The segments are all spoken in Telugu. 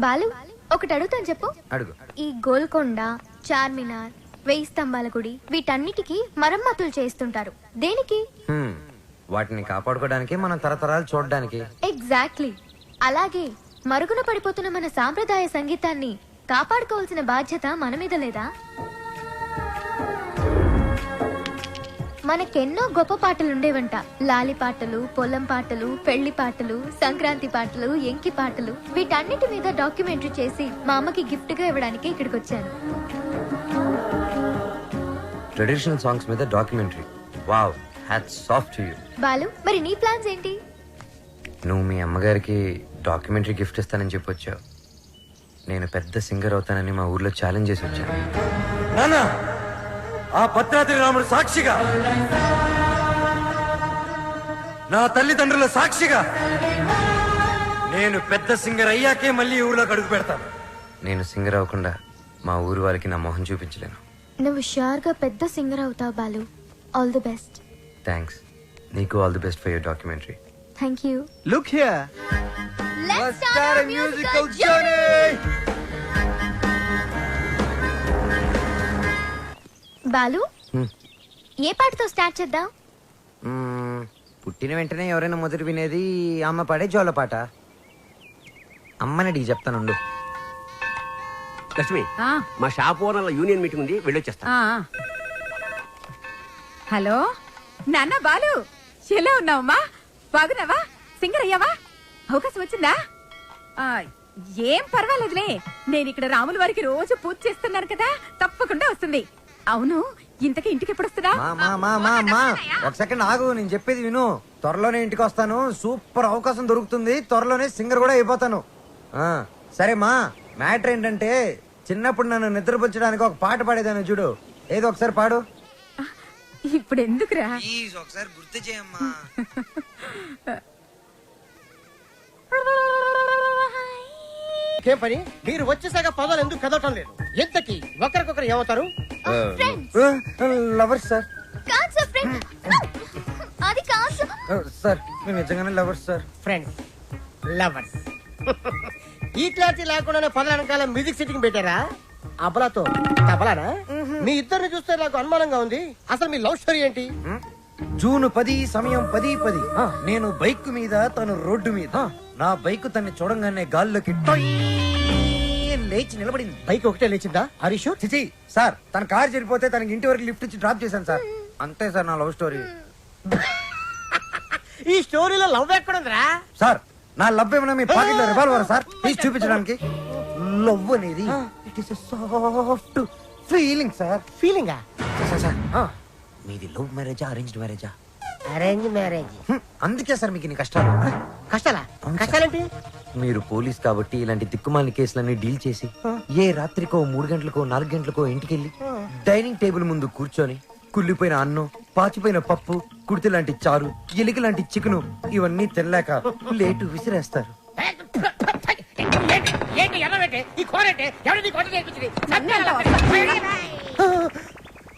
బాలు ఒకటి అడుగుతాను చెప్పు. అడుగు. ఈ గోల్కొండ, చార్మినార్, 1000 స్తంభాల గుడి వీటన్నిటికీ మరమ్మతులు చేస్తుంటారు. దేనికి? వాటిని కాపాడుకోవడానికి, మనం తరతరాలు చూడడానికి. ఎగ్జాక్ట్లీ. అలాగే మరుగున పడిపోతున్న మన సాంప్రదాయ సంగీతాన్ని కాపాడుకోవాల్సిన బాధ్యత మన మీద లేదా? మనకెన్నో గొప్ప పాటలుండేవంట. లాలి పాటలు, పొలం పాటలు, పెళ్లి పాటలు, సంక్రాంతి పాటలు, ఎంకి పాటలు. వీటన్నిటి మీద డాక్యుమెంటరీ చేసి మా అమ్మకి గిఫ్ట్ గా ఇవ్వడానికి ఇక్కడికి వచ్చాను. ట్రెడిషనల్ సాంగ్స్ మీద documentary. Wow, hats off to you. Balu, మరి నీ ప్లాన్స్ ఏంటి? నువ్వు మీ అమ్మగారికి డాక్యుమెంటరీ గిఫ్ట్ ఇస్తానని చెప్పొచ్చావు. నేను పెద్ద సింగర్ అవుతానని మా ఊర్లో ఛాలెంజ్ చేసి వచ్చాను. నానా, ఆ భద్రాద్రి రాముడు సాక్షిగా, నా తల్లిదండ్రుల సాక్షిగా, నేను పెద్ద సింగర్ అయ్యాకే మళ్ళీ ఊర్లోకి అడుగు పెడతాను. నేను సింగర్ అవ్వకుండా మా ఊరు వాళ్ళకి నా మొహం చూపించలేను. నువ్వు షూర్ గా పెద్ద సింగర్ అవుతావు Balu. All the best. Thanks. నీకు all the best for your documentary. Thank you. Look here. Let's start a musical journey. Balu, ఏ పాటతో స్టార్ట్ చేద్దాం? పుట్టిన వెంటనే ఎవరైనా మొదటి వినేది అమ్మ పాడే జోల పాట. అమ్మనడిగి చెప్తానుండు. లక్ష్మి, మా షాప్ ఓనర్ల యూనియన్ మీటింగ్ ఉంది, వెళ్ళొచ్చేస్తా. హలో నాన్న బాలు, ఎలా ఉన్నావమ్మా? బాగున్నావా? సింగర్ అయ్యావా? అవకాశం వచ్చిందా? ఏం పర్వాలేదులే, నేను ఇక్కడ రాముల వారికి రోజు పూజ చేస్తున్నాను కదా, తప్పకుండా వస్తుంది. అవును, ఇంతకీ ఇంటికి ఎప్పుడు వస్తుందా? ఒక సెకండ్ ఆగు, నేను చెప్పేది విను. త్వరలోనే ఇంటికి వస్తాను. సూపర్ అవకాశం దొరుకుతుంది. త్వరలోనే సింగర్ కూడా అయిపోతాను. సరే మా, మ్యాటర్ ఏంటంటే చిన్నప్పుడు నన్ను నిద్రపుచ్చడానికి ఒక పాట పాడేదాన్ని చూడు. ఏదో ఒకసారి పాడు. ఇప్పుడు ఎందుకురా? ఒకసారి గుర్తు చేయమ్మా. ఏం పని? మీరు వచ్చేసాక పదాలు ఎందుకు కదవటం లేదు? ఎంతకి ఒకరికొకరు ఏమవుతారు? Lovers sir. కాదు సార్, ఫ్రెండ్. అది కాదు సార్, నేను నిజంగానే లవర్స్ సార్. Friends, lovers. ఈ క్లారిటీ లేకుండానే పదాల వెనకాల మ్యూజిక్ సిట్టింగ్ పెట్టారా? అబలాతో తబలానా? మీ ఇద్దరిని చూస్తే నాకు అనుమానంగా ఉంది. అసలు మీ లవ్ స్టోరీ ఏంటి? జూన్ 10 సమయం 10:10. నేను బైక్ మీద, తను రోడ్డు మీద. నా బైక్ తన్ని చూడంగానే గాల్లోకి లేచి నిలబడింది. బైక్ ఒకటే లేచిందా? హరీష్ చిచి సార్, తన కార్ చెడిపోతే తనకి ఇంటి వరకు లిఫ్ట్ ఇచ్చి డ్రాప్ చేశాను సార్. అంతే సార్ నా లవ్ స్టోరీ. ఈ స్టోరీలో లవ్ ఎక్కడుందిరా? సార్, నా లవ్ ఏమన్నా మీ పాకెట్ లో రివాల్వర్ సార్? తీసి చూపించడానికి. లవ్ అనేది it is soft feeling sir. ఫీలింగా? సార్, మీది లవ్ మ్యారేజా, అరేంజ్డ్ మ్యారేజా? Arrange marriage. అందుకే సార్ మీకు ఇన్ని కష్టాలు. కష్టాలా? కష్టాలేంటి? మీరు పోలీస్ కాబట్టి ఇలాంటి దిక్కుమాలిన కేసులన్నీ డీల్ చేసి ఏ రాత్రికో 3 గంటలకో 4 గంటలకో ఇంటికెళ్ళి డైనింగ్ టేబుల్ ముందు కూర్చొని కుళ్ళిపోయిన అన్నం, పాచిపోయిన పప్పు, కుడితి లాంటి చారు, ఎలిక లాంటి చికెను ఇవన్నీ తినలేక లేటు విసిరేస్తారు.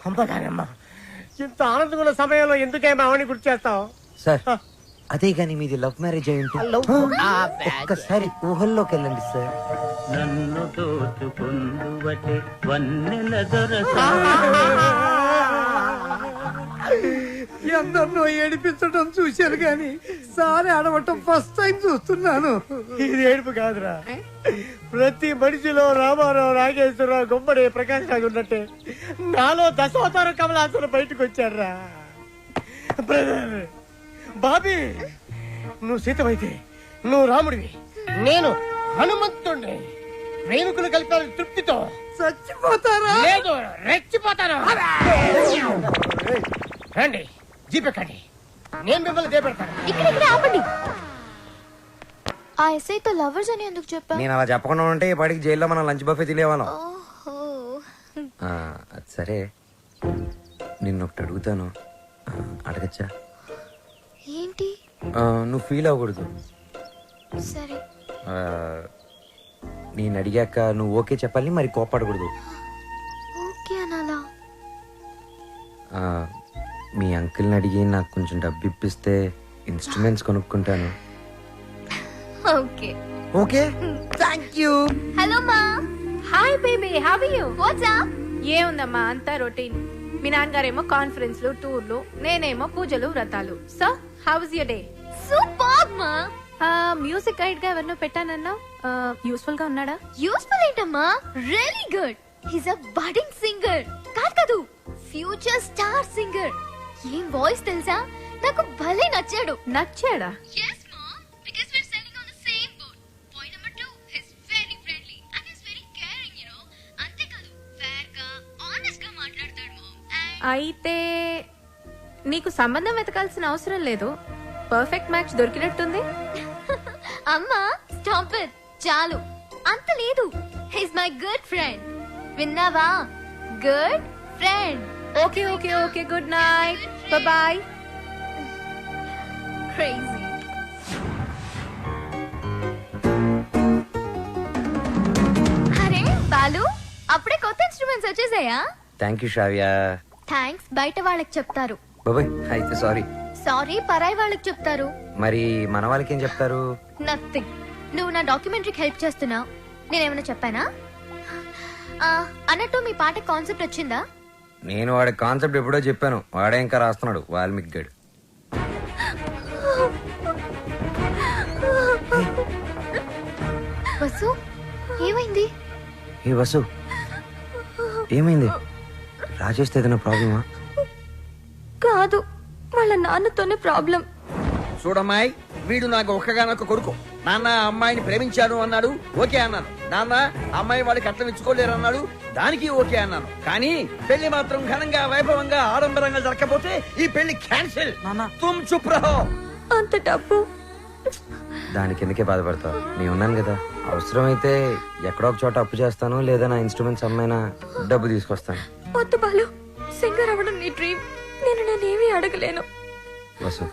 అమ్మగారమ్మా, ఇంత ఆనందమైన సమయంలో ఎందుకే మావని గుర్తు చేస్తావు? సార్, అదే గాని మీది లవ్ మ్యారేజ్ అయ్యింది. ఒక్కసారి ఊహల్లోకి వెళ్ళండి సార్. నన్ను దోచుకుందువటే వన్నెల దొరసా. ఎందరినో ఏడిపించడం చూశాను గాని సారి ఆడవటం ఫస్ట్ టైం చూస్తున్నాను. ఇది ఏడుపు కాదురా, ప్రతి మనిషిలో రామారావు, నాగేశ్వరరావు, గుమ్మడి, ప్రకాష్ రాజు ఉన్నట్టే నాలో దశావతార కమలాసులు బయటకు వచ్చారా. బ్రదర్ బాబీ, నువ్వు సీతమైతే నువ్వు రాముడివి, నేను హనుమంతుడిని. ప్రేమికులు కలిపారు తృప్తితో చచ్చిపోతారా? లేదు, రెచ్చిపోతాను. రండి, జీపెక్కండి, నేను మిమ్మల్ని దేపెడతాను. ఇక్కడ ఆపండి. ఆ ఎస్ఐతో లవర్స్ అని ఎందుకు చెప్పా? నేను అలా చెప్పకుండా ఉంటే ఈ పాటికి జైల్లో మనం లంచ్ బఫే తినేవాళ్ళం. అది సరే, నిన్నొకటి అడుగుతాను, అడగచ్చా? ఏంటి? నువ్వు ఫీల్ అవ్వకూడదు. సరే. నేను అడిగాక నువ్వు ఓకే చెప్పాలి, మరి కోపడకూడదు. ఓకే అనాలా? మీ అంకుల్ని అడిగి నాకు కొంచెం డబ్బు ఇప్పిస్తే ఇన్స్ట్రుమెంట్స్ కొనుక్కుంటాను. Okay. Okay. Thank you. Hello మా. Hi baby, how are you? What's up? ఏముందమ్మా, అంతా రొటీన్. మీ నాన్నగారేమో కాన్ఫరెన్స్లు, టూర్లు, నేనేమో పూజలు, వ్రతాలు. So how was your day? Super మా. మ్యూజిక్ గైడ్ గా ఎవరినో పెట్టానన్నావు, యూస్ఫుల్ గా ఉన్నాడా? యూస్ఫుల్ ఏంటమ్మా, రియలీ గుడ్. హిస్ అ బడింగ్ సింగర్. కాదు ఫ్యూచర్ స్టార్ సింగర్. ఏం వాయిస్ తెలుసా, నాకు భలే నచ్చాడు. నచ్చాడా? Yes, mom. Because we're sailing on the same boat. Point number 2, he's very friendly and he's very caring, you know. అంతేకాదు, fair గా, honest గా మాట్లాడతాడు, mom. And అయితే నీకు సంబంధం వెతకాల్సిన అవసరం లేదు, పర్ఫెక్ట్ మ్యాచ్ దొరికినట్టుంది. అమ్మా, స్టాప్ ఇట్. చాలు, అంత లేదు. He's my good friend. విన్నావా? Good friend. Okay okay okay, good night, bye. Crazy. అరే బాలు, అప్పుడే కొత్త ఇన్స్ట్రుమెంట్స్ వచ్చేసాయా? Thank you Shravya. థ్యాంక్స్ బయట వాళ్ళకి చెప్తారు, బాబాయ్ అయితే సారీ. సారీ పరాయి వాళ్ళకి చెప్తారు. మరి మన వాళ్ళకి ఏం చెప్తారు? నథింగ్. నువ్వు నా డాక్యుమెంటరీకి హెల్ప్ చేస్తున్నావు, నేనేమైనా చెప్పానా? అన్నట్టు మీ పాట కాన్సెప్ట్ వచ్చిందా? నేను వాడి కాన్సెప్ట్ ఎప్పుడో చెప్పాను, వాడే ఇంకా రాస్తున్నాడు వాల్మీకి గడు. వసు, ఏమైంది? ఏ వసు, ఏమైంది? రాజేష్తో ఏదైనా ప్రాబ్లమా? కాదు, వాళ్ళ నాన్నతోనే ప్రాబ్లం. చూడమ్మాయి, వీడు నాకు ఒక్కగానొక్క కొడుకు. నాన్న అమ్మాయిని ప్రేమించాను అన్నాడు, ఓకే అన్నాను. నాన్న అమ్మాయి వాడికి అట్లం ఇచ్చుకోలేరు అన్నాడు, దానికి ఓకే అన్నాను. కానీ పెళ్లి మాత్రం ఘనంగా, వైభవంగా, ఆడంబరంగా జరగకపోతే ఈ పెళ్లి క్యాన్సిల్. తుమ్ చుప్ రహో. అంత డబ్బు దానికి ఎందుకే బాధపడతావు? నేను ఉన్నాను కదా, అవసరమైతే ఎక్కడో ఒక చోట అప్పు చేస్తాను, లేదా నా ఇన్స్ట్రుమెంట్స్ అమ్మైనా డబ్బు తీసుకొస్తాను. వద్దు బాలు, సింగర్ అవ్వడం నీ డ్రీమ్. నేనేమీ అడగలేను. వసు,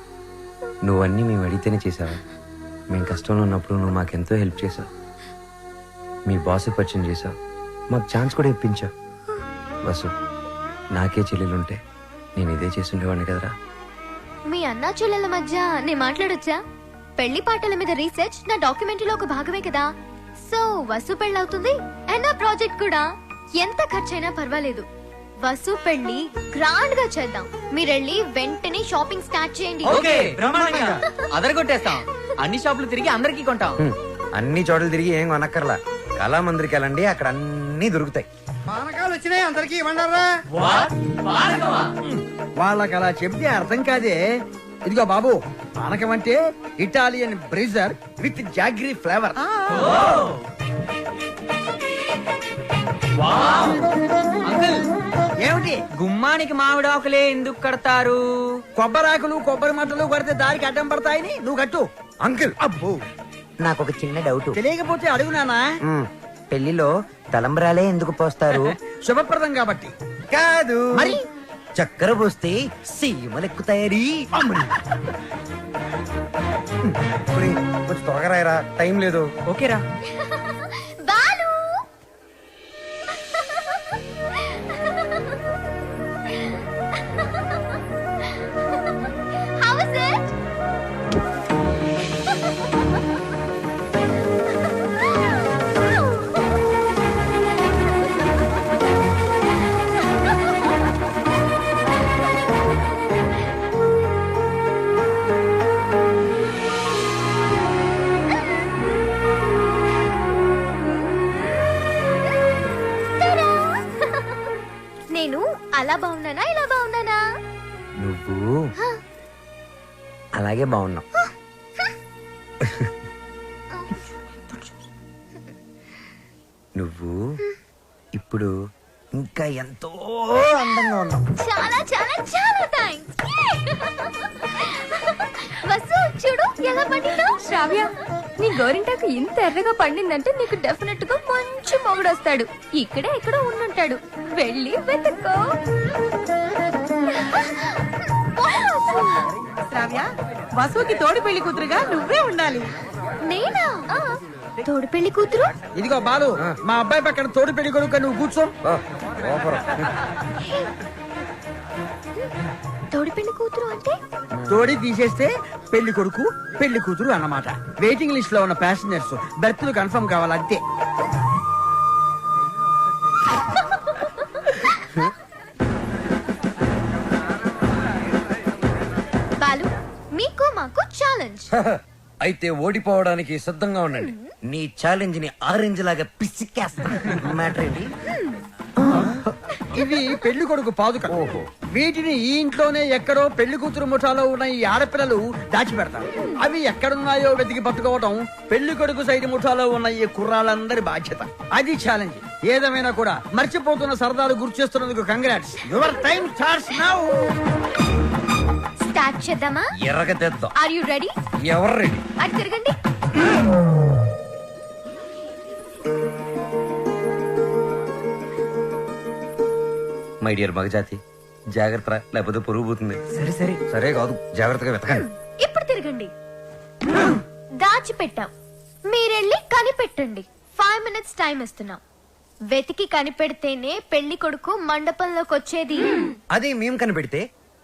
నువ్వన్నీ మేము అడిగితేనే చేసావా? మేము కష్టంలో ఉన్నప్పుడు నువ్వు మాకెంతో హెల్ప్ చేసావు. మీ బాస్ పరిచయం చేసావు, మాకు ఛాన్స్ కూడా ఇప్పించావు. వసు, నాకే చెల్లెలుంటే నేను ఇదే చేసి ఉండేవాడిని కదరా. మీ అన్నా చెల్లెల మధ్య నేను మాట్లాడొచ్చా? పెళ్లి పాటల మీద రీసెర్చ్ నా డాక్యుమెంటరీలో ఒక భాగమే కదా. సో వసు పెళ్ళవుతుంది అండ్ నా ప్రాజెక్ట్ కూడా. ఎంత ఖర్చైనా పర్వాలేదు, వసు పెళ్లి గ్రాండ్ గా చేద్దాం. మీరెళ్ళి వెంటనే షాపింగ్ స్టార్ట్ చేయండి. ఓకే, బ్రహ్మాండంగా అదరగొట్టేస్తాం. అన్ని షాపులు తిరిగి అందరికీ కొంటాం. అన్ని చోట్ల తిరిగి ఏం కొనక్కర్లా, కళామందిరికి వెళ్ళండి, అక్కడ అన్ని దొరుకుతాయి. పానకాలు వచ్చినాయి, అందరికి ఇవ్వండారా. వాళ్ళకి అలా చెప్తే అర్థం కాదే. ఇదిగో బాబు, పానకం అంటే Italian Brezza with jaggery flavour. ఏమిటి? గుమ్మానికి మామిడాకులే ఎందుకు కడతారు? కొబ్బరాకులు, కొబ్బరి మంటలు కొడితే దారికి అడ్డం పడతాయని నువ్వు కట్టు. అంకుల్, అబ్బో, నాకు ఒక చిన్న డౌట్. తెలియకపోతే అడుగు నానా. పెళ్లిలో తలంబరాలే ఎందుకు పోస్తారు? శుభప్రదం కాబట్టి. కాదు మరి? చక్కెర పోస్తే సీమలెక్కుతాయని. కొంచెం త్వరగా రాయరా, టైం లేదు. ఓకేరా. Balu, how is it? నేను అలా బాగున్నానా, ఇలా బాగున్నానా? నువ్వు అలాగే బాగున్నావు. నువ్వు ఇప్పుడు ఇంకా ఎంతో అందంగా ఉన్నావు. చాలా చాలా చాలా థ్యాంక్స్. వసు, చూడు ఎలా పండిందో. శ్రావ్య, నీ గోరింటాకు ఇంత ఎర్రగా పండిందంటే నీకు డెఫినెట్ గా మంచి మొగుడు వస్తాడు. ఇక్కడే ఎక్కడో ఉండుంటాడు, వెళ్ళి వెతుక్కో. శ్రావ్య, వసుకి తోడు పెళ్లి కూతురుగా నువ్వే ఉండాలి. నేనా? తోడు పెళ్లి కూతురు? ఇదిగో బాలు, మా అబ్బాయి పక్కన తోడు పెళ్లి కొడుకు, నువ్వు కూర్చో. ఓ, ఓవర్. తోడి పెళ్లి కూతురు అంటే తోడి తీసేస్తే పెళ్లి కొడుకు పెళ్లి కూతురు అన్నమాట. వెయిటింగ్ లిస్ట్ లో ఉన్న ప్యాసింజర్స్ బెర్త్లు కన్ఫర్మ్ కావాలి అంతే. బాలు మీకు మాకు ఛాలెంజ్. అయితే ఓడిపోవడానికి సిద్ధంగా ఉండండి. నీ ఛాలెంజ్ ని ఆరెంజ్ లాగా పిసికేస్తా. మ్యాటర్ ఏంటి? ఇవి పెళ్లి కొడుకు పాదుకలు. వీటిని ఈ ఇంట్లోనే ఎక్కడో పెళ్లి కూతురు ముఠాలో ఉన్న ఈ ఆడపిల్లలు దాచిపెడతారు. అవి ఎక్కడున్నాయో వెతికి పట్టుకోవడం పెళ్లి కొడుకు సైడ్ ముఠాలో ఉన్న ఈ కుర్రాళ్ళందరి బాధ్యత. అది ఛాలెంజ్. ఏదేమైనా కూడా మర్చిపోతున్న సరదాలు గుర్తు చేస్తున్నందుకు congrats. Your time starts now. Start చేద్దామా? ఎర్రగ తెద్దాం. Are you ready? ఎవరు రెడీ? అటు తిరగండి. మై డియర్ మగజాతి, జాగ్రత్త, లేకపోతే పొరుగు పోతుంది. సరే సరే సరే కాదు, జాగ్రత్తగా వెతకండి. ఇప్పుడు తిరగండి. దాచిపెట్టాం, మీరెళ్ళి కనిపెట్టండి. 5 minutes టైం ఇస్తున్నాం. వెతికి కనిపెడితేనే పెళ్లి కొడుకు మండపంలోకి వచ్చేది. అదే మేము కనిపెడితే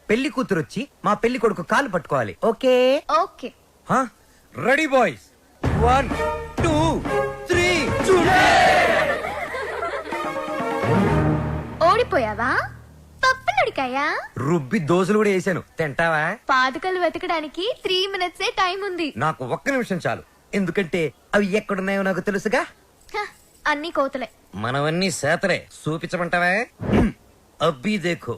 పెళ్లి కూతురు వచ్చి మా పెళ్లి కొడుకు కాలు పట్టుకోవాలి. ఓకే? ఓకే. Ready boys, 1 2 3. ఓడిపోయావా? పప్పులడికాయా? రుబ్బి దోశలు కూడా వేసాను, తింటావా? పాదుకలు వెతకడానికి 3 minutes టైం ఉంది. నాకు ఒక్క నిమిషం చాలు, ఎందుకంటే అవి ఎక్కడున్నాయో నాకు తెలుసుగా. హ, అన్ని కోతలే. మనవన్నీ సేతలే. చూపించమంటావా? అబ్బి దేఖో.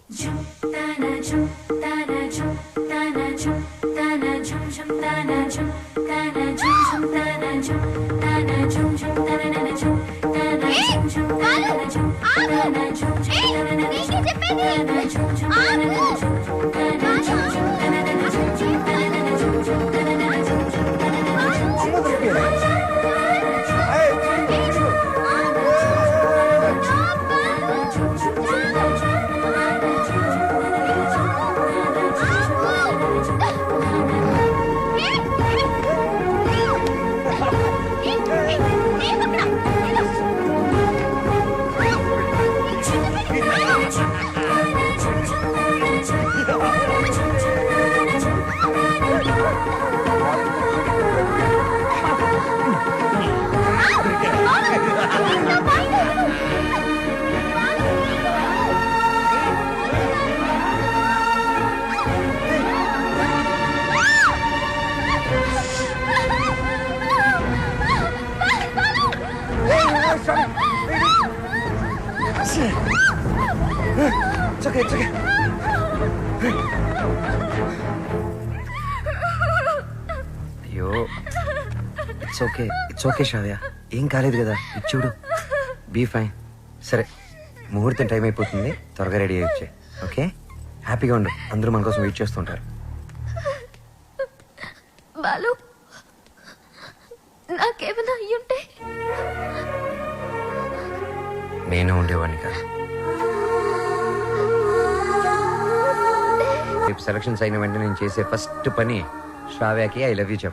అయ్యో, ఇట్స్ ఓకే శ్రావ్య, ఏం కాలేదు కదా. ఇచ్చుడు, బీ ఫైన్. సరే, ముహూర్తం టైం అయిపోతుంది, త్వరగా రెడీ అయ్యి వచ్చే. ఓకే, హ్యాపీగా ఉండు. అందరూ మన కోసం వెయిట్ చేస్తుంటారు. బాలు, నాకేమైనా అయ్యుంటే? నేను ఉండేవాడిని కాదు. రేపు సెలక్షన్స్ అయిన వెంటనే నేను చేసే ఫస్ట్ పని శ్రావ్యకి ఐ లవ్ యూ చెప్పు.